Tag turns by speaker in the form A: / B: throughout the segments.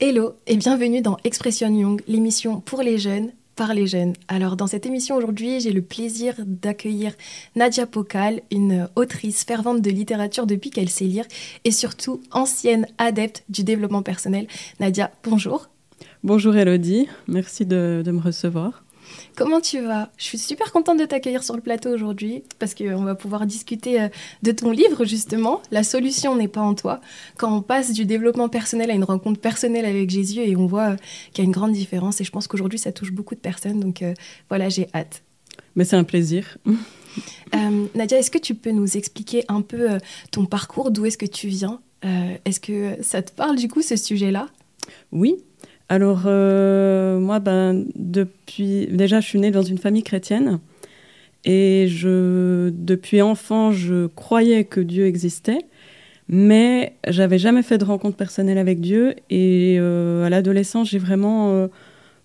A: Hello et bienvenue dans Expression Young, l'émission pour les jeunes, par les jeunes. Alors dans cette émission aujourd'hui, j'ai le plaisir d'accueillir Nadia Pokal, une autrice fervente de littérature depuis qu'elle sait lire et surtout ancienne adepte du développement personnel. Nadia, bonjour.
B: Bonjour Elodie, merci de me recevoir.
A: Comment tu vas? Je suis super contente de t'accueillir sur le plateau aujourd'hui parce qu'on va pouvoir discuter de ton livre justement, La solution n'est pas en toi, quand on passe du développement personnel à une rencontre personnelle avec Jésus et on voit qu'il y a une grande différence et je pense qu'aujourd'hui ça touche beaucoup de personnes, donc voilà, j'ai hâte.
B: Mais c'est un plaisir.
A: Nadia, est-ce que tu peux nous expliquer un peu ton parcours, d'où est-ce que tu viens? Est-ce que ça te parle du coup ce sujet-là?
B: Oui. Alors, moi, déjà, je suis née dans une famille chrétienne et depuis enfant, je croyais que Dieu existait, mais j'avais jamais fait de rencontre personnelle avec Dieu. Et à l'adolescence, j'ai vraiment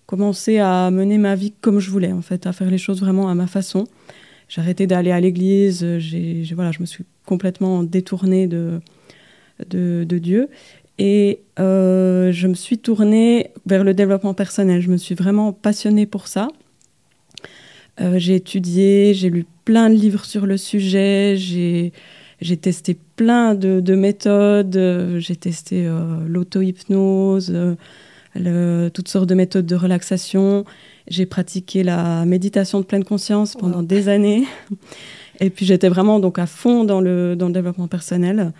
B: commencé à mener ma vie comme je voulais, en fait, à faire les choses vraiment à ma façon. J'ai arrêté d'aller à l'église, je me suis complètement détournée de Dieu. Et je me suis tournée vers le développement personnel. Je me suis vraiment passionnée pour ça. J'ai étudié, j'ai lu plein de livres sur le sujet, j'ai testé plein de méthodes. J'ai testé l'auto-hypnose, toutes sortes de méthodes de relaxation. J'ai pratiqué la méditation de pleine conscience pendant des années. Et puis j'étais vraiment donc à fond dans le développement personnel.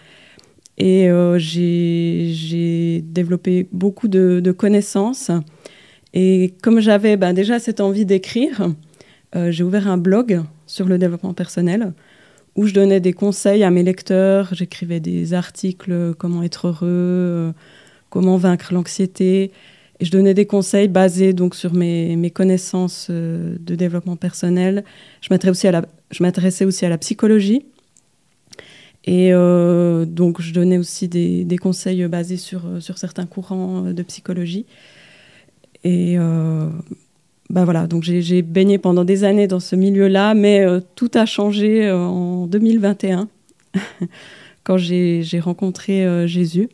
B: Et j'ai développé beaucoup de connaissances. Et comme j'avais déjà cette envie d'écrire, j'ai ouvert un blog sur le développement personnel où je donnais des conseils à mes lecteurs. J'écrivais des articles, comment être heureux, comment vaincre l'anxiété. Et je donnais des conseils basés donc, sur mes connaissances de développement personnel. Je m'intéressais aussi à la psychologie. Et donc, je donnais aussi des conseils basés sur certains courants de psychologie. Et voilà, donc j'ai baigné pendant des années dans ce milieu-là, mais tout a changé en 2021, quand j'ai rencontré Jésus.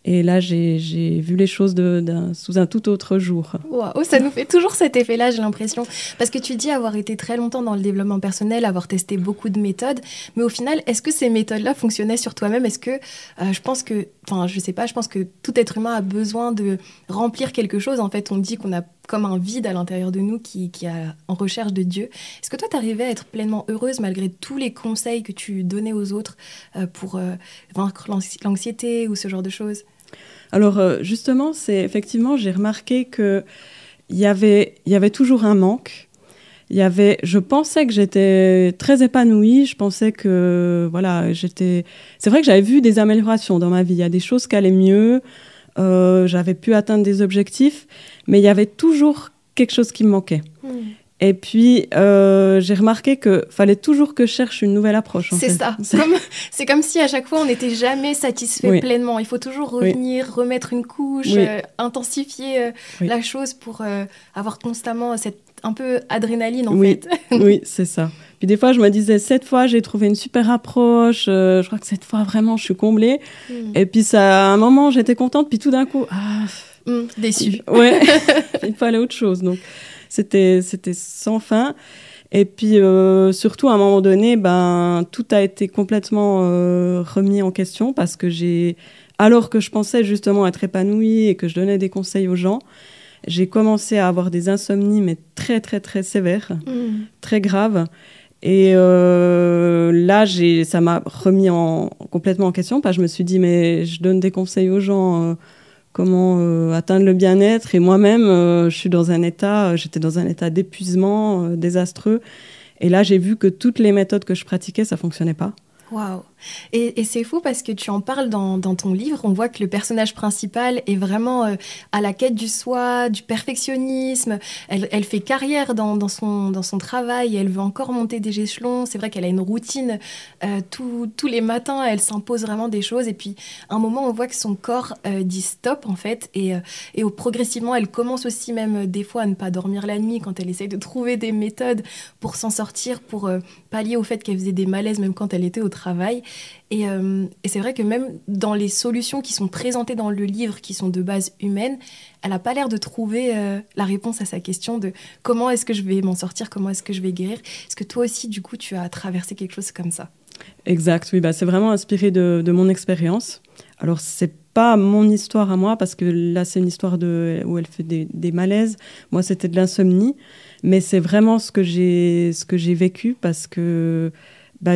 B: Et là, j'ai vu les choses sous un tout autre jour.
A: Waouh, ça nous fait toujours cet effet-là, j'ai l'impression. Parce que tu dis avoir été très longtemps dans le développement personnel, avoir testé beaucoup de méthodes. Mais au final, est-ce que ces méthodes-là fonctionnaient sur toi-même? Est-ce que, je pense que tout être humain a besoin de remplir quelque chose. En fait, on dit qu'on a comme un vide à l'intérieur de nous qui est en recherche de Dieu. Est-ce que toi, tu arrivais à être pleinement heureuse malgré tous les conseils que tu donnais aux autres pour vaincre l'anxiété ou ce genre de choses?
B: Alors justement, effectivement, j'ai remarqué qu'il y avait toujours un manque. Je pensais que j'étais très épanouie. Je pensais que c'est vrai que j'avais vu des améliorations dans ma vie. Il y a des choses qui allaient mieux. J'avais pu atteindre des objectifs, mais il y avait toujours quelque chose qui me manquait. Et puis, j'ai remarqué qu'il fallait toujours que je cherche une nouvelle approche.
A: C'est ça. C'est comme si à chaque fois, on n'était jamais satisfait pleinement. Il faut toujours revenir, remettre une couche, intensifier la chose pour avoir constamment cette un peu adrénaline, en fait.
B: Oui, c'est ça. Puis des fois, je me disais, cette fois, j'ai trouvé une super approche. Je crois que cette fois, vraiment, je suis comblée. Et puis, à un moment, j'étais contente. Puis tout d'un coup,
A: déçue.
B: Ouais, il fallait autre chose. Donc, c'était sans fin. Et puis, surtout, à un moment donné, tout a été complètement remis en question parce que alors que je pensais justement être épanouie et que je donnais des conseils aux gens, j'ai commencé à avoir des insomnies, mais très, très, très sévères, très graves. Et là, ça m'a remis complètement en question parce que je me suis dit, mais je donne des conseils aux gens, comment atteindre le bien-être. Et moi-même, j'étais dans un état d'épuisement désastreux. Et là, j'ai vu que toutes les méthodes que je pratiquais, ça ne fonctionnait pas.
A: Waouh! Et c'est fou parce que tu en parles dans ton livre. On voit que le personnage principal est vraiment à la quête du soi, du perfectionnisme. Elle fait carrière dans son travail. Elle veut encore monter des échelons. C'est vrai qu'elle a une routine. Tous les matins, elle s'impose vraiment des choses. Et puis, à un moment, on voit que son corps dit stop, en fait. Et progressivement, elle commence aussi même des fois à ne pas dormir la nuit quand elle essaye de trouver des méthodes pour s'en sortir, pour pallier au fait qu'elle faisait des malaises même quand elle était au travail. Et c'est vrai que même dans les solutions qui sont présentées dans le livre, qui sont de base humaine, elle n'a pas l'air de trouver la réponse à sa question de comment est-ce que je vais m'en sortir, comment est-ce que je vais guérir. Est-ce que toi aussi, du coup, tu as traversé quelque chose comme ça?
B: Exact, oui, c'est vraiment inspiré de mon expérience. Alors, c'est pas mon histoire à moi, parce que là, c'est une histoire où elle fait des malaises. Moi, c'était de l'insomnie. Mais c'est vraiment ce que j'ai vécu, parce que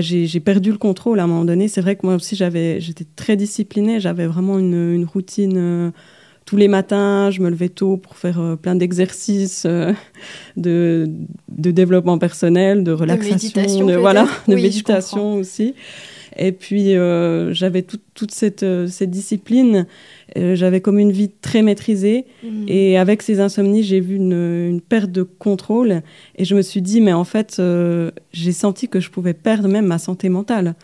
B: j'ai perdu le contrôle à un moment donné. C'est vrai que moi aussi, j'étais très disciplinée. J'avais vraiment une routine. Tous les matins, je me levais tôt pour faire plein d'exercices de développement personnel, de relaxation, de méditation aussi. Et puis, j'avais toute cette discipline. J'avais comme une vie très maîtrisée. Et avec ces insomnies, j'ai vu une perte de contrôle. Et je me suis dit, mais en fait, j'ai senti que je pouvais perdre même ma santé mentale.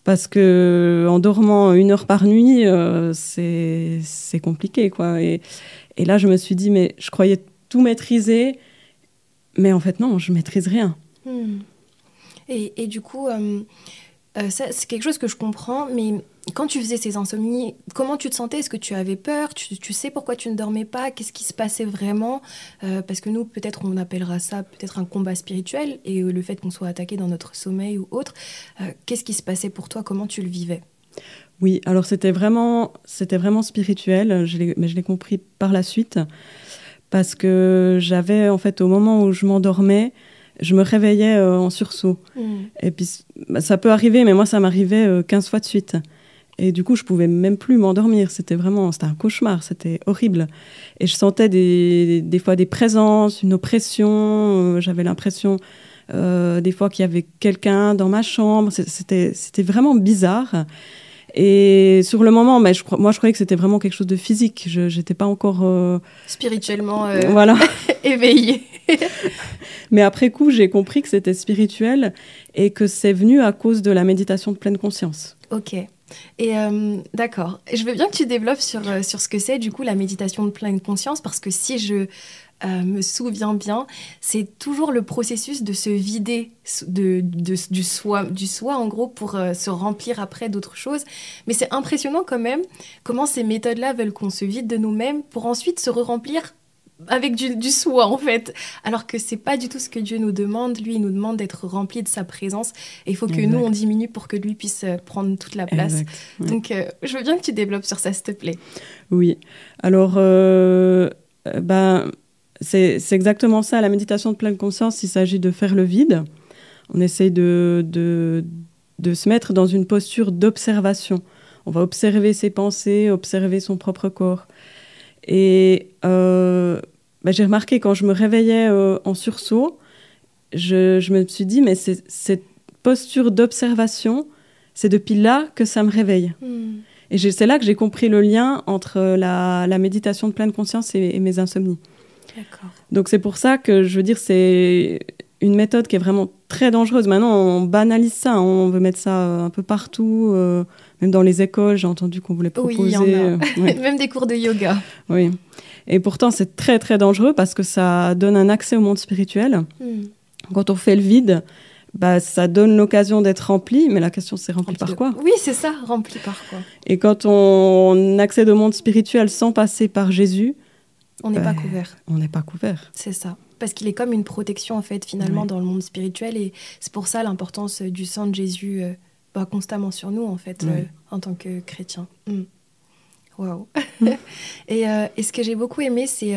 B: Parce qu'en dormant 1 heure par nuit, c'est compliqué, quoi. Et là, je me suis dit, mais je croyais tout maîtriser. Mais en fait, non, je ne maîtrise rien.
A: Et du coup... ça, c'est quelque chose que je comprends, mais quand tu faisais ces insomnies, comment tu te sentais? Est-ce que tu avais peur? Tu sais pourquoi tu ne dormais pas? Qu'est-ce qui se passait vraiment? Parce que nous, peut-être, on appellera ça peut-être un combat spirituel, et le fait qu'on soit attaqué dans notre sommeil ou autre. Qu'est-ce qui se passait pour toi? Comment tu le vivais?
B: Oui, alors c'était vraiment spirituel, mais je l'ai compris par la suite, parce que j'avais, en fait, au moment où je m'endormais, je me réveillais en sursaut. Et puis, ça peut arriver, mais moi, ça m'arrivait 15 fois de suite. Et du coup, je pouvais même plus m'endormir. C'était un cauchemar, c'était horrible. Et je sentais des fois des présences, une oppression. J'avais l'impression, des fois, qu'il y avait quelqu'un dans ma chambre. C'était vraiment bizarre. Et sur le moment, moi, je croyais que c'était vraiment quelque chose de physique. Je n'étais pas encore...
A: spirituellement
B: voilà.
A: éveillée.
B: Mais après coup, j'ai compris que c'était spirituel et que c'est venu à cause de la méditation de pleine conscience.
A: Ok. Et d'accord. Je veux bien que tu développes sur ce que c'est, du coup, la méditation de pleine conscience, parce que si je me souviens bien, c'est toujours le processus de se vider du soi, en gros, pour se remplir après d'autres choses. Mais c'est impressionnant quand même comment ces méthodes-là veulent qu'on se vide de nous-mêmes pour ensuite se remplir avec du soi, en fait. Alors que c'est pas du tout ce que Dieu nous demande. Lui, il nous demande d'être rempli de sa présence. Et il faut que nous, on diminue pour que lui puisse prendre toute la place.
B: Oui.
A: Donc, je veux bien que tu développes sur ça, s'il te plaît.
B: Oui. Alors, c'est exactement ça, la méditation de pleine conscience. Il s'agit de faire le vide. On essaye de se mettre dans une posture d'observation. On va observer ses pensées, observer son propre corps. Et j'ai remarqué, quand je me réveillais en sursaut, je me suis dit, mais cette posture d'observation, c'est depuis là que ça me réveille. Et c'est là que j'ai compris le lien entre la méditation de pleine conscience et mes insomnies.
A: D'accord.
B: Donc c'est pour ça que je veux dire, c'est une méthode qui est vraiment très dangereuse. Maintenant, on banalise ça, on veut mettre ça un peu partout, même dans les écoles, j'ai entendu qu'on voulait proposer.
A: Oui, il y en a. Même des cours de yoga.
B: Oui. Et pourtant, c'est très, très dangereux parce que ça donne un accès au monde spirituel. Quand on fait le vide, ça donne l'occasion d'être rempli, mais la question, c'est rempli par quoi?
A: Oui, c'est ça, rempli par quoi?
B: Et quand on accède au monde spirituel sans passer par Jésus,
A: on n'est pas couvert.
B: On n'est pas couvert.
A: C'est ça. Parce qu'il est comme une protection, en fait, finalement, dans le monde spirituel. Et c'est pour ça l'importance du sang de Jésus constamment sur nous, en fait, en tant que chrétiens. Waouh. Et ce que j'ai beaucoup aimé, c'est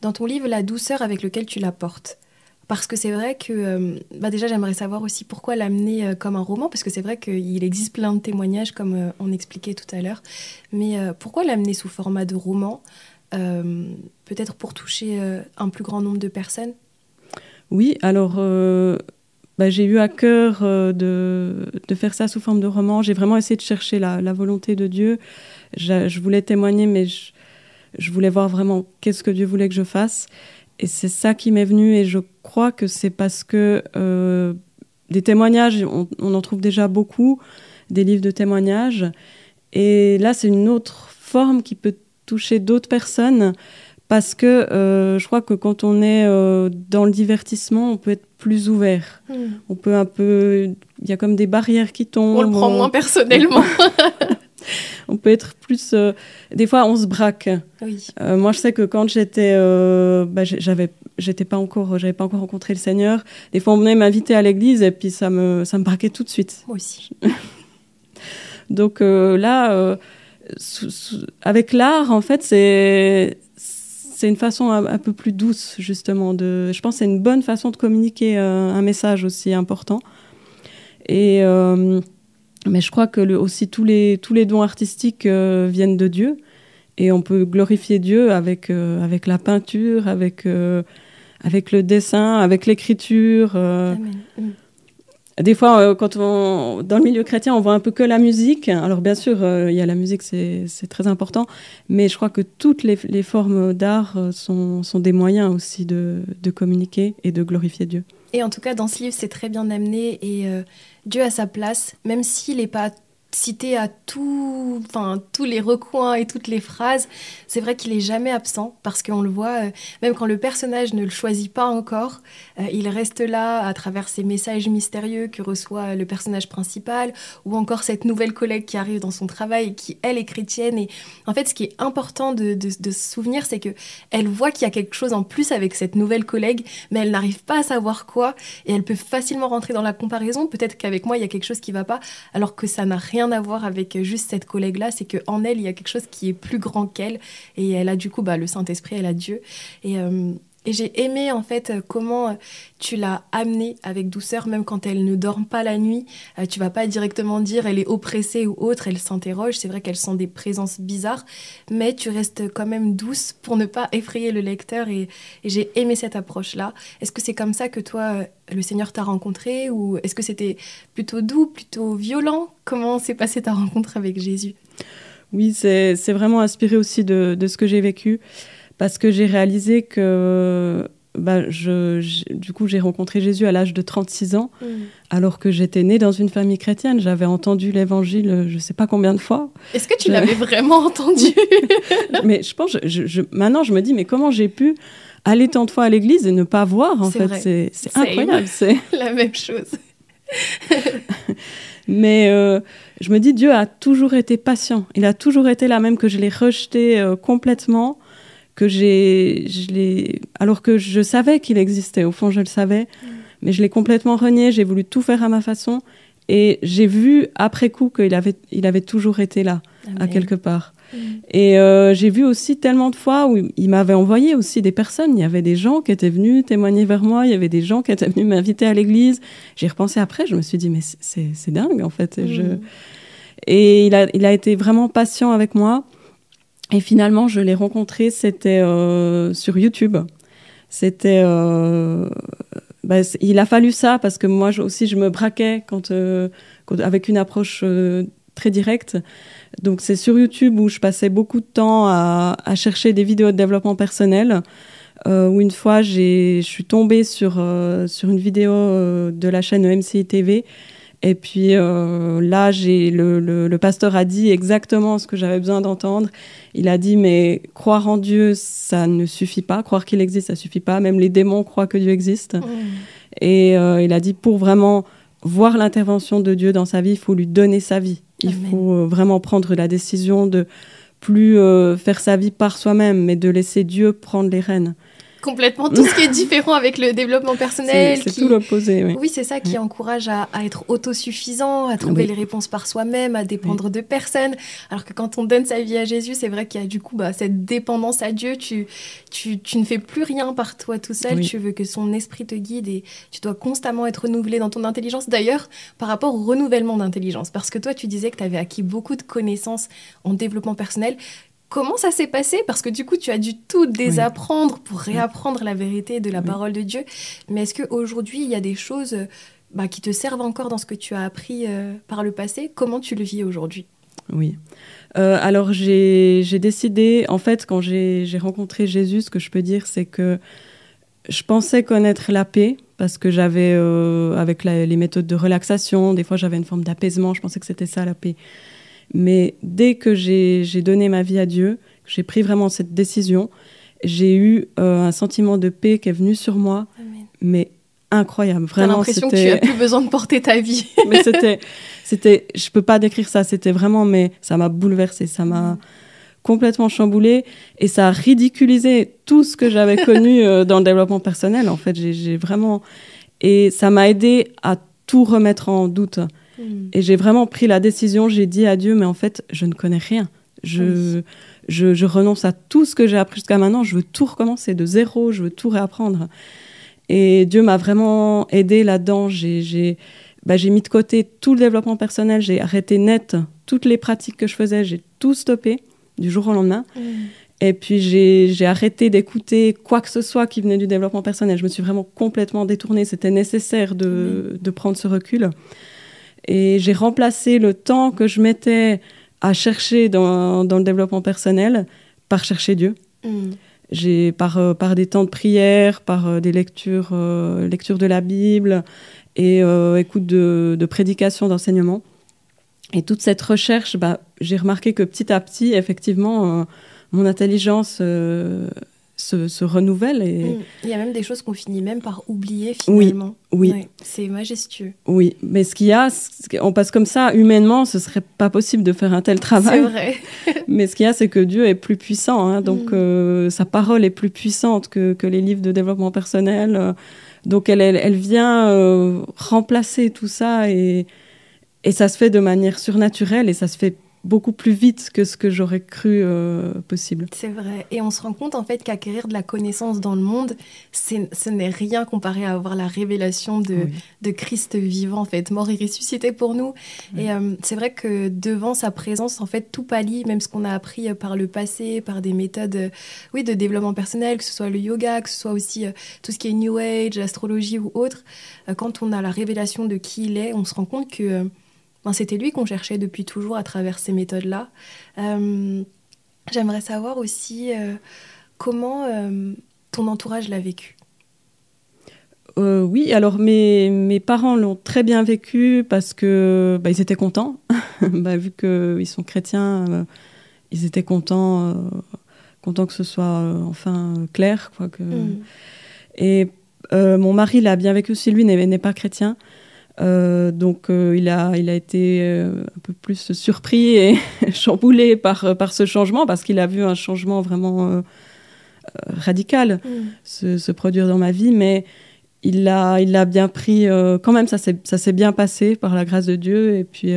A: dans ton livre, la douceur avec laquelle tu la portes. Parce que c'est vrai que, déjà, j'aimerais savoir aussi pourquoi l'amener comme un roman, parce que c'est vrai qu'il existe plein de témoignages, comme on expliquait tout à l'heure. Mais pourquoi l'amener sous format de roman, peut-être pour toucher un plus grand nombre de personnes?
B: Oui, alors j'ai eu à cœur de faire ça sous forme de roman. J'ai vraiment essayé de chercher la volonté de Dieu. Je voulais témoigner, mais je voulais voir vraiment qu'est-ce que Dieu voulait que je fasse. Et c'est ça qui m'est venu, et je crois que c'est parce que des témoignages, on en trouve déjà beaucoup, des livres de témoignages. Et là, c'est une autre forme qui peut toucher d'autres personnes, parce que je crois que quand on est dans le divertissement, on peut être plus ouvert. On peut un peu... Il y a comme des barrières qui tombent.
A: On le prend moins personnellement.
B: On peut être plus... des fois, on se braque.
A: Oui.
B: Moi, je sais que quand j'étais... j'avais pas encore rencontré le Seigneur. Des fois, on venait m'inviter à l'église et puis ça me braquait tout de suite.
A: Moi aussi.
B: Donc là, avec l'art, en fait, c'est une façon un peu plus douce, justement. Je pense que c'est une bonne façon de communiquer un message aussi important. Et... mais je crois que aussi tous les dons artistiques viennent de Dieu et on peut glorifier Dieu avec la peinture, avec le dessin, avec l'écriture. Des fois, dans le milieu chrétien, on voit un peu que la musique. Alors bien sûr, il y a la musique, c'est très important, mais je crois que toutes les formes d'art sont des moyens aussi de communiquer et de glorifier Dieu.
A: Et en tout cas, dans ce livre, c'est très bien amené et Dieu a sa place, même s'il n'est pas cité à tous les recoins et toutes les phrases, c'est vrai qu'il est jamais absent parce qu'on le voit, même quand le personnage ne le choisit pas encore, il reste là à travers ces messages mystérieux que reçoit le personnage principal ou encore cette nouvelle collègue qui arrive dans son travail et qui, elle, est chrétienne. Et en fait, ce qui est important de se souvenir, c'est qu'elle voit qu'il y a quelque chose en plus avec cette nouvelle collègue, mais elle n'arrive pas à savoir quoi et elle peut facilement rentrer dans la comparaison. Peut-être qu'avec moi, il y a quelque chose qui ne va pas, alors que ça n'a rien à voir avec juste cette collègue-là, c'est qu'en elle, il y a quelque chose qui est plus grand qu'elle et elle a du coup le Saint-Esprit, elle a Dieu. Et j'ai aimé en fait comment tu l'as amenée avec douceur, même quand elle ne dort pas la nuit. Tu vas pas directement dire elle est oppressée ou autre, elle s'interroge. C'est vrai qu'elle sent des présences bizarres, mais tu restes quand même douce pour ne pas effrayer le lecteur et j'ai aimé cette approche-là. Est-ce que c'est comme ça que toi, le Seigneur t'a rencontré ou est-ce que c'était plutôt doux, plutôt violent? Comment s'est passée ta rencontre avec Jésus?
B: Oui, c'est vraiment inspiré aussi de ce que j'ai vécu. Parce que j'ai réalisé que du coup, j'ai rencontré Jésus à l'âge de 36 ans, alors que j'étais née dans une famille chrétienne. J'avais entendu l'évangile je ne sais pas combien de fois.
A: Est-ce que tu l'avais vraiment entendu?
B: Mais je pense, maintenant, je me dis, mais comment j'ai pu aller tant de fois à l'église et ne pas voir, en fait. C'est incroyable. C'est
A: la même chose.
B: Mais je me dis, Dieu a toujours été patient. Il a toujours été là, même que je l'ai rejeté complètement. Alors que je savais qu'il existait, au fond je le savais, mais je l'ai complètement renié, j'ai voulu tout faire à ma façon et j'ai vu après coup qu'il avait toujours été là, à quelque part. Et j'ai vu aussi tellement de fois où il m'avait envoyé aussi des personnes, il y avait des gens qui étaient venus témoigner vers moi, il y avait des gens qui étaient venus m'inviter à l'église. J'ai repensé après, je me suis dit mais c'est dingue en fait. Et il a été vraiment patient avec moi. Et finalement, je l'ai rencontré, c'était sur YouTube. C'était, il a fallu ça parce que moi aussi, je me braquais avec une approche très directe. Donc, c'est sur YouTube où je passais beaucoup de temps à chercher des vidéos de développement personnel. Où une fois, je suis tombée sur une vidéo de la chaîne MCI TV. Et puis là, le pasteur a dit exactement ce que j'avais besoin d'entendre. Il a dit, mais croire en Dieu, ça ne suffit pas. Croire qu'il existe, ça ne suffit pas. Même les démons croient que Dieu existe. Et il a dit, pour vraiment voir l'intervention de Dieu dans sa vie, il faut lui donner sa vie. Il faut vraiment prendre la décision de plus faire sa vie par soi-même, mais de laisser Dieu prendre les rênes.
A: Complètement, tout ce qui est différent avec le développement personnel.
B: C'est tout l'opposé, oui.
A: Oui, c'est ça qui encourage à être autosuffisant, à trouver les réponses par soi-même, à dépendre de personne. Alors que quand on donne sa vie à Jésus, c'est vrai qu'il y a du coup cette dépendance à Dieu. Tu ne fais plus rien par toi tout seul. Tu veux que son esprit te guide et tu dois constamment être renouvelé dans ton intelligence. D'ailleurs, par rapport au renouvellement d'intelligence, parce que toi, tu disais que tu avais acquis beaucoup de connaissances en développement personnel. Comment ça s'est passé? Parce que du coup, tu as dû tout désapprendre pour réapprendre la vérité de la parole de Dieu. Mais est-ce qu'aujourd'hui, il y a des choses qui te servent encore dans ce que tu as appris par le passé? Comment tu le vis aujourd'hui?
B: Oui. Alors, j'ai décidé, en fait, quand j'ai rencontré Jésus, ce que je peux dire, c'est que je pensais connaître la paix, parce que j'avais, avec les méthodes de relaxation, des fois, j'avais une forme d'apaisement, je pensais que c'était ça, la paix. Mais dès que j'ai donné ma vie à Dieu, j'ai pris vraiment cette décision j'ai eu un sentiment de paix qui est venu sur moi,
A: Amen.
B: mais incroyable.
A: T'as
B: Vraiment,
A: l'impression que tu n'as plus besoin de porter ta vie.
B: Mais je peux pas décrire ça, c'était vraiment, mais ça m'a bouleversée, ça m'a complètement chamboulée et ça a ridiculisé tout ce que j'avais connu dans le développement personnel. En fait, j'ai vraiment... Et ça m'a aidé à tout remettre en doute. Et j'ai vraiment pris la décision, j'ai dit à Dieu, mais en fait, je ne connais rien. Je renonce à tout ce que j'ai appris jusqu'à maintenant, je veux tout recommencer de zéro, je veux tout réapprendre. Et Dieu m'a vraiment aidée là-dedans. J'ai mis de côté tout le développement personnel, j'ai arrêté net toutes les pratiques que je faisais, j'ai tout stoppé du jour au lendemain. Et puis j'ai arrêté d'écouter quoi que ce soit qui venait du développement personnel. Je me suis vraiment complètement détournée. C'était nécessaire de prendre ce recul. Et j'ai remplacé le temps que je mettais à chercher dans le développement personnel par chercher Dieu. Par des temps de prière, par des lectures de la Bible et écoute de prédication, d'enseignement. Et toute cette recherche, j'ai remarqué que petit à petit, effectivement, mon intelligence se renouvelle. Et...
A: Il y a même des choses qu'on finit même par oublier finalement.
B: Oui.
A: Ouais, c'est majestueux.
B: Oui, mais ce qu'il y a, on passe comme ça, humainement, ce serait pas possible de faire un tel travail.
A: C'est vrai.
B: Mais ce qu'il y a, c'est que Dieu est plus puissant, hein, donc sa parole est plus puissante que les livres de développement personnel. Donc elle vient remplacer tout ça et ça se fait de manière surnaturelle et ça se fait beaucoup plus vite que ce que j'aurais cru possible.
A: C'est vrai. Et on se rend compte en fait qu'acquérir de la connaissance dans le monde, ce n'est rien comparé à avoir la révélation de Christ vivant, en fait, mort et ressuscité pour nous. Et c'est vrai que devant sa présence, en fait, tout pâlit, même ce qu'on a appris par le passé, par des méthodes de développement personnel, que ce soit le yoga, que ce soit aussi tout ce qui est New Age, l'astrologie ou autre. Quand on a la révélation de qui il est, on se rend compte que c'était lui qu'on cherchait depuis toujours à travers ces méthodes-là. J'aimerais savoir aussi comment ton entourage l'a vécu.
B: Oui, alors mes parents l'ont très bien vécu parce que ils étaient contents. Vu qu'ils sont chrétiens, ils étaient contents que ce soit enfin clair. Et mon mari l'a bien vécu aussi, lui n'est pas chrétien. Donc il a été un peu plus surpris et chamboulé par ce changement parce qu'il a vu un changement vraiment radical se produire dans ma vie, mais il l'a bien pris quand même. Ça s'est bien passé par la grâce de Dieu et puis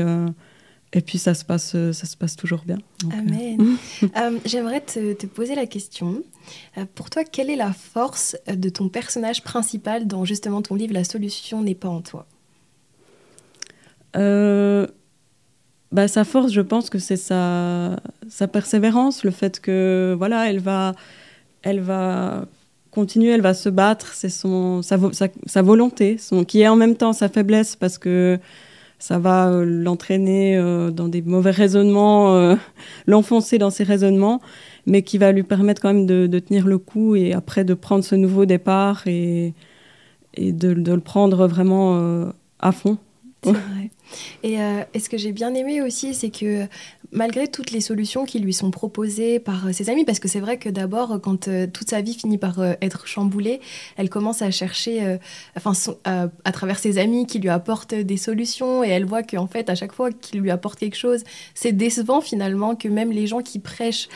B: ça se passe toujours bien. Donc,
A: Amen. J'aimerais te poser la question. Pour toi, quelle est la force de ton personnage principal dans justement ton livre La solution n'est pas en toi?
B: Sa force, je pense que c'est sa persévérance, le fait que elle va continuer, elle va se battre, c'est sa volonté, qui est en même temps sa faiblesse parce que ça va l'entraîner dans des mauvais raisonnements, l'enfoncer dans ses raisonnements, mais qui va lui permettre quand même de tenir le coup et après de prendre ce nouveau départ et de le prendre vraiment à fond.
A: C'est vrai. Et ce que j'ai bien aimé aussi, c'est que malgré toutes les solutions qui lui sont proposées par ses amis, parce que c'est vrai que d'abord, quand toute sa vie finit par être chamboulée, elle commence à chercher, à travers ses amis qui lui apportent des solutions, et elle voit qu'en fait, à chaque fois qu'il lui apporte quelque chose, c'est décevant finalement que même les gens qui prêchent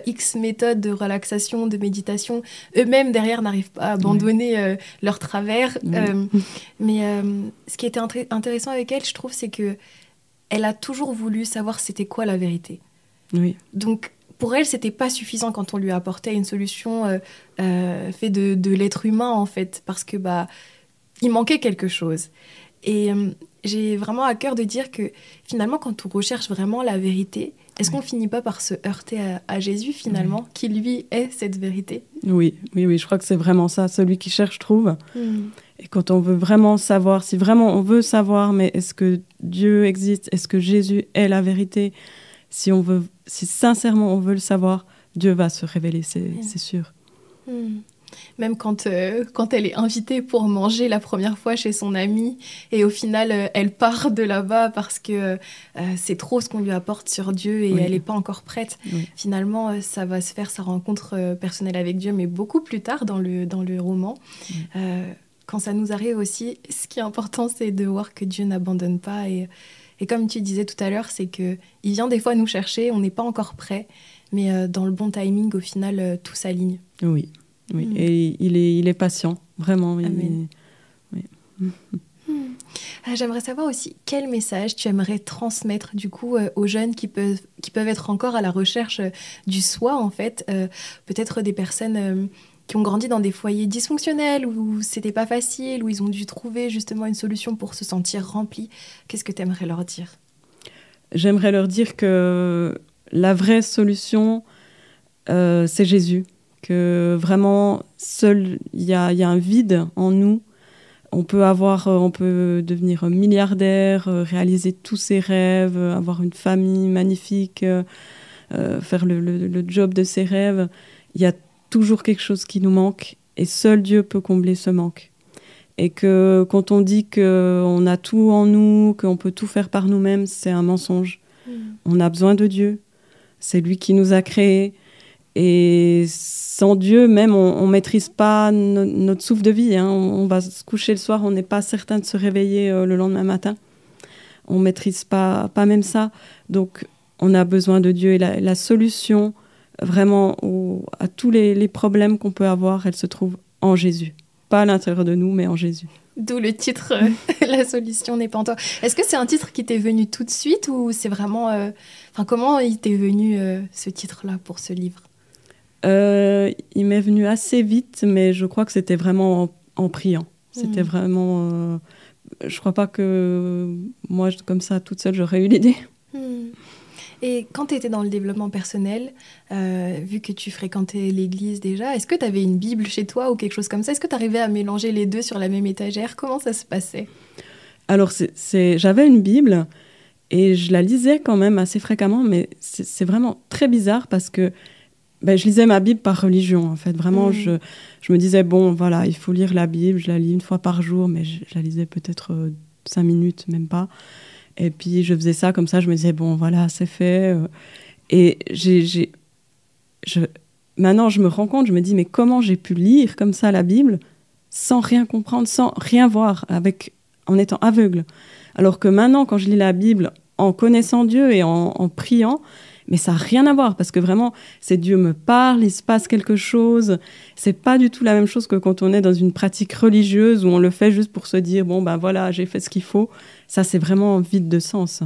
A: X méthodes de relaxation, de méditation, eux-mêmes derrière n'arrivent pas à abandonner leur travers. Mais ce qui était intéressant avec elle, je trouve, c'est que elle a toujours voulu savoir c'était quoi la vérité.
B: Oui.
A: Donc, pour elle, c'était pas suffisant quand on lui apportait une solution faite de l'être humain, en fait, parce que il manquait quelque chose. Et j'ai vraiment à cœur de dire que finalement, quand on recherche vraiment la vérité, est-ce qu'on finit pas par se heurter à Jésus, finalement, qui lui est cette vérité?
B: Oui, je crois que c'est vraiment ça. Celui qui cherche trouve. Et quand on veut vraiment savoir, si vraiment on veut savoir, mais est-ce que Dieu existe? Est-ce que Jésus est la vérité? Si sincèrement on veut le savoir, Dieu va se révéler, c'est sûr.
A: Même quand elle est invitée pour manger la première fois chez son amie et au final, elle part de là-bas parce que c'est trop ce qu'on lui apporte sur Dieu et elle n'est pas encore prête.
B: Oui.
A: Finalement, ça va se faire sa rencontre personnelle avec Dieu, mais beaucoup plus tard dans le roman. Quand ça nous arrive aussi, ce qui est important, c'est de voir que Dieu n'abandonne pas. Et comme tu disais tout à l'heure, c'est qu'il vient des fois nous chercher, on n'est pas encore prêt, mais dans le bon timing, au final, tout s'aligne.
B: Oui. Et il est patient, vraiment.
A: Amen. J'aimerais savoir aussi quel message tu aimerais transmettre du coup aux jeunes qui peuvent être encore à la recherche du soi, en fait. Peut-être des personnes qui ont grandi dans des foyers dysfonctionnels où c'était pas facile, où ils ont dû trouver justement une solution pour se sentir remplis. Qu'est-ce que tu aimerais leur dire ?
B: J'aimerais leur dire que la vraie solution, c'est Jésus. Que vraiment, seul, il y a un vide en nous. On peut devenir milliardaire, réaliser tous ses rêves, avoir une famille magnifique, faire le job de ses rêves. Il y a toujours quelque chose qui nous manque et seul Dieu peut combler ce manque. Et que quand on dit qu'on a tout en nous, qu'on peut tout faire par nous-mêmes, c'est un mensonge. On a besoin de Dieu. C'est lui qui nous a créés. Et sans Dieu, même, on ne maîtrise pas notre souffle de vie. Hein. On va se coucher le soir, on n'est pas certain de se réveiller le lendemain matin. On ne maîtrise pas même ça. Donc, on a besoin de Dieu. Et la solution, vraiment, à tous les problèmes qu'on peut avoir, elle se trouve en Jésus. Pas à l'intérieur de nous, mais en Jésus.
A: D'où le titre « La solution n'est pas en toi ». Est-ce que c'est un titre qui t'est venu tout de suite ou c'est vraiment... comment il t'est venu ce titre-là pour ce livre ?
B: Il m'est venu assez vite, mais je crois que c'était vraiment en priant. C'était vraiment... je ne crois pas que moi, comme ça, toute seule, j'aurais eu l'idée.
A: Et quand tu étais dans le développement personnel, vu que tu fréquentais l'église déjà, est-ce que tu avais une Bible chez toi ou quelque chose comme ça ? Est-ce que tu arrivais à mélanger les deux sur la même étagère ? Comment ça se passait ?
B: Alors, j'avais une Bible et je la lisais quand même assez fréquemment, mais c'est vraiment très bizarre parce que je lisais ma Bible par religion, en fait. Vraiment, je me disais, bon, voilà, il faut lire la Bible. Je la lis une fois par jour, mais je la lisais peut-être 5 minutes, même pas. Et puis, je faisais ça comme ça. Je me disais, bon, voilà, c'est fait. Et maintenant, je me rends compte, je me dis, mais comment j'ai pu lire comme ça la Bible sans rien comprendre, sans rien voir, en étant aveugle. Alors que maintenant, quand je lis la Bible en connaissant Dieu et en priant, mais ça n'a rien à voir, parce que vraiment, c'est Dieu me parle, il se passe quelque chose. C'est pas du tout la même chose que quand on est dans une pratique religieuse où on le fait juste pour se dire, bon, ben voilà, j'ai fait ce qu'il faut. Ça, c'est vraiment vide de sens.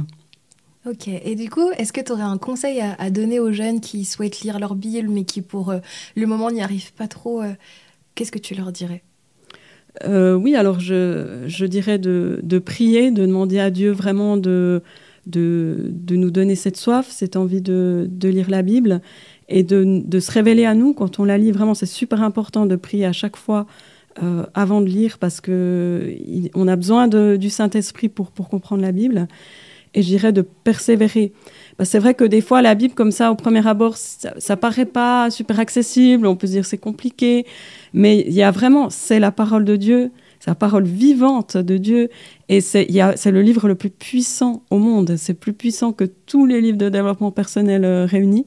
A: Ok. Et du coup, est-ce que tu aurais un conseil à donner aux jeunes qui souhaitent lire leur Bible, mais qui, pour le moment, n'y arrivent pas trop ? Qu'est-ce que tu leur dirais ?
B: Oui, alors je dirais de prier, de demander à Dieu vraiment de nous donner cette soif, cette envie de lire la Bible et de se révéler à nous quand on la lit. Vraiment, c'est super important de prier à chaque fois avant de lire parce qu'on a besoin du Saint-Esprit pour comprendre la Bible. Et je dirais de persévérer. C'est vrai que des fois, la Bible, comme ça, au premier abord, ça paraît pas super accessible. On peut se dire c'est compliqué. Mais il y a vraiment, c'est la parole de Dieu. C'est la parole vivante de Dieu. Et c'est le livre le plus puissant au monde. C'est plus puissant que tous les livres de développement personnel réunis.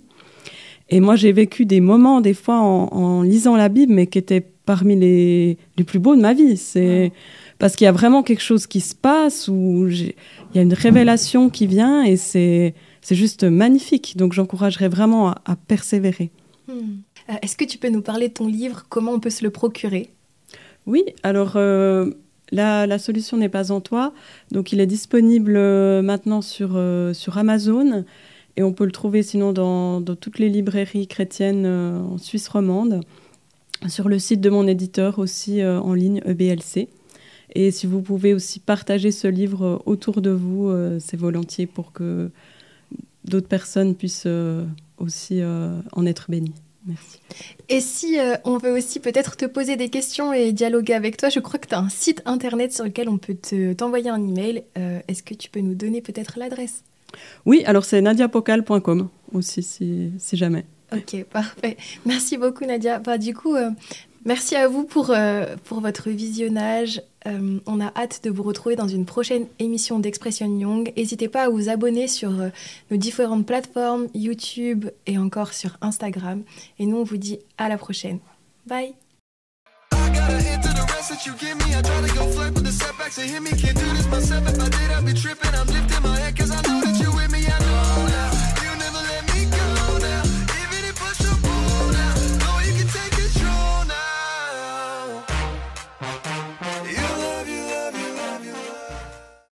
B: Et moi, j'ai vécu des moments, des fois, en lisant la Bible, mais qui étaient parmi les plus beaux de ma vie. Parce qu'il y a vraiment quelque chose qui se passe, où il y a une révélation qui vient, et c'est juste magnifique. Donc, j'encouragerais vraiment à persévérer.
A: Est-ce que tu peux nous parler de ton livre ? Comment on peut se le procurer ?
B: Oui, alors la solution n'est pas en toi. Donc, il est disponible maintenant sur Amazon, et on peut le trouver sinon dans toutes les librairies chrétiennes en Suisse romande, sur le site de mon éditeur aussi en ligne, EBLC. Et si vous pouvez aussi partager ce livre autour de vous, c'est volontiers pour que d'autres personnes puissent aussi en être bénies. Merci.
A: Et si on veut aussi peut-être te poser des questions et dialoguer avec toi, je crois que tu as un site internet sur lequel on peut t'envoyer un email. Est-ce que tu peux nous donner peut-être l'adresse ?
B: Oui, alors c'est nadiapocal.com aussi, si jamais.
A: Ok, parfait. Merci beaucoup Nadia. Du coup, Merci à vous pour votre visionnage. On a hâte de vous retrouver dans une prochaine émission d'Expression Young. N'hésitez pas à vous abonner sur nos différentes plateformes, YouTube et encore sur Instagram. Et nous, on vous dit à la prochaine. Bye. That you give me, I try to go flirt, but the setbacks that hit me can't do this myself. If I did, I'd be tripping. I'm lifting my head 'cause I know